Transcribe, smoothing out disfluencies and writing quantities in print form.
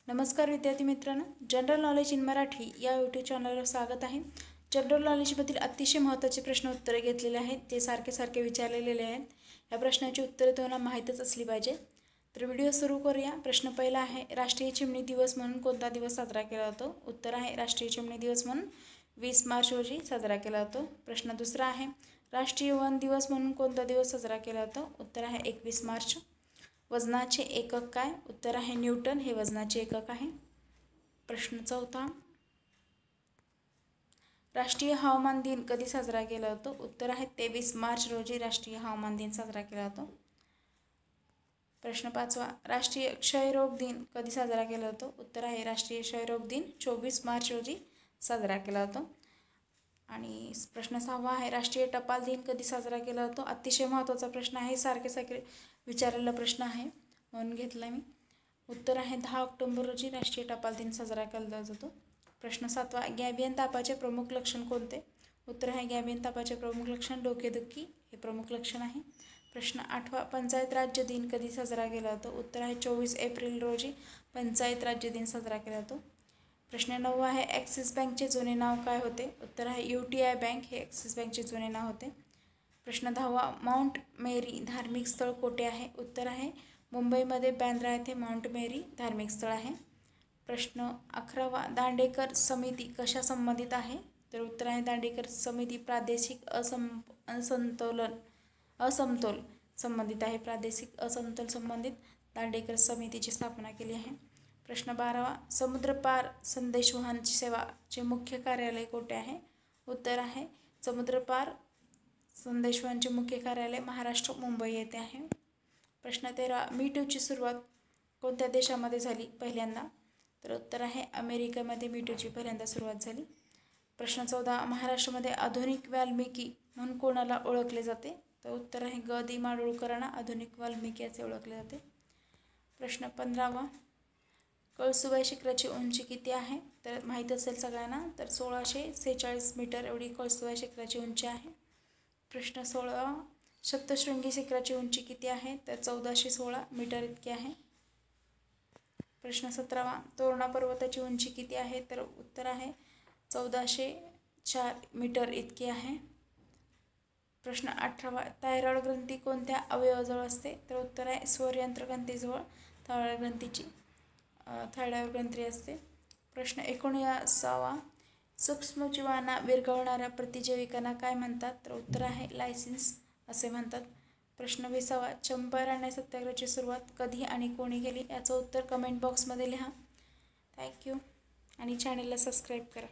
नमस्कार विद्यार्थी मित्रांनो, जनरल नॉलेज इन मराठी या यूट्यूब चॅनलवर स्वागत आहे। जनरल नॉलेजमधील अतिशय महत्त्वाचे प्रश्न उत्तरे घेतलेले आहेत, ते सारखे विचारलेले आहेत। या प्रश्नांची उत्तरे तुम्हाला माहीतच असली पाहिजे। तर व्हिडिओ सुरू करूया। प्रश्न पहिला आहे, राष्ट्रीय चिमणी दिवस म्हणून कोणता दिवस साजरा केला जातो? उत्तर आहे राष्ट्रीय चिमणी दिवस म्हणून 20 मार्च रोजी साजरा केला जातो। प्रश्न दुसरा आहे, राष्ट्रीय वन दिवस म्हणून कोणता दिवस साजरा केला जातो? उत्तर आहे 21 मार्च। वजनाचे एकक काय? उत्तर आहे न्यूटन, हे वजनाचे एकक आहे। प्रश्न चौथा, राष्ट्रीय हवामान दिन कधी साजरा केला जातो? उत्तर आहे 23 मार्च रोजी राष्ट्रीय हवामान दिन साजरा केला जातो। प्रश्न पाचवा, राष्ट्रीय क्षयरोग दिन कधी साजरा केला जातो? उत्तर आहे राष्ट्रीय क्षयरोग दिन 24 मार्च रोजी साजरा केला जातो। आणि प्रश्न सहावा आहे, राष्ट्रीय टपाल दिन कधी साजरा केला जातो? अतिशय महत्त्वाचा प्रश्न आहे, सारखे विचारलेला प्रश्न आहे म्हणून घेतला मी। उत्तर आहे 10 ऑक्टोबर रोजी राष्ट्रीय टपाल दिन साजरा केला जातो। प्रश्न सातवा, गॅबियन तापाचे प्रमुख लक्षण कोणते? उत्तर आहे गॅबियन तापाचे प्रमुख लक्षण डोकेदुखी, हे प्रमुख लक्षण आहे। प्रश्न आठवा, पंचायत राज्य दिन कधी साजरा केला जातो? उत्तर आहे 24 एप्रिल रोजी पंचायत राज्य दिन साजरा केला जातो। प्रश्न नववा आहे, ॲक्सिस बँकचे जुने नाव काय होते? उत्तर आहे UTI बँक, हे ॲक्सिस बँकचे जुने नाव होते। प्रश्न दहावा, माउंट मेरी धार्मिक स्थळ कोठे आहे? उत्तर आहे मुंबईमध्ये बँड्रा येथे माउंट मेरी धार्मिक स्थळ आहे। प्रश्न अकरावा, दांडेकर समिती कशा संबंधित आहे? तर उत्तर आहे दांडेकर समिती प्रादेशिक असमतोल संबंधित आहे। प्रादेशिक असमतोल संबंधित दांडेकर समितीची स्थापना केली आहे। प्रश्न बारावा, समुद्रपार संदेशवहन सेवाचे मुख्य कार्यालय कोठे आहे? उत्तर आहे समुद्रपार संदेशवहनचे मुख्य कार्यालय महाराष्ट्र मुंबई येथे आहे। प्रश्न 13, मी टूची सुरुवात कोणत्या देशामध्ये झाली पहिल्यांदा? तर उत्तर आहे अमेरिकेमध्ये मी टूची पहिल्यांदा सुरुवात झाली। प्रश्न 14, महाराष्ट्रामध्ये आधुनिक वाल्मिकी म्हणून कोणाला ओळखले जाते? तर उत्तर आहे ग दि माडगूळकरांना आधुनिक वाल्मिकी असे ओळखले जाते। प्रश्न 15वा, कळसुबाई शिखराची उंची किती आहे? तर माहीत असेल सगळ्यांना, तर 1646 मीटर एवढी कळसुबाई शिखराची उंची आहे। प्रश्न 16वा, सप्तशृंगी शिखराची उंची किती आहे? तर 1416 मीटर इतकी आहे। प्रश्न 17वा, तोरणा पर्वताची उंची किती आहे? तर उत्तर आहे 1404 मीटर इतकी आहे। प्रश्न 18वा, थायरॉइड ग्रंथी कोणत्या अवयवाजवळ असते? तर उत्तर आहे स्वरयंत्र ग्रंथीजवळ थायरॉइड ग्रंथी असते। प्रश्न 19वा, सूक्ष्मजीवांना विरघळणाऱ्या प्रतिजैविकांना काय म्हणतात? तर उत्तर आहे लायसिन्स असे म्हणतात। प्रश्न 20वा, चंपारण्य सत्याग्रहाची सुरुवात कधी आणि कोणी केली? याचं उत्तर कमेंट बॉक्समध्ये लिहा। थँक्यू आणि चॅनलला सबस्क्राईब करा।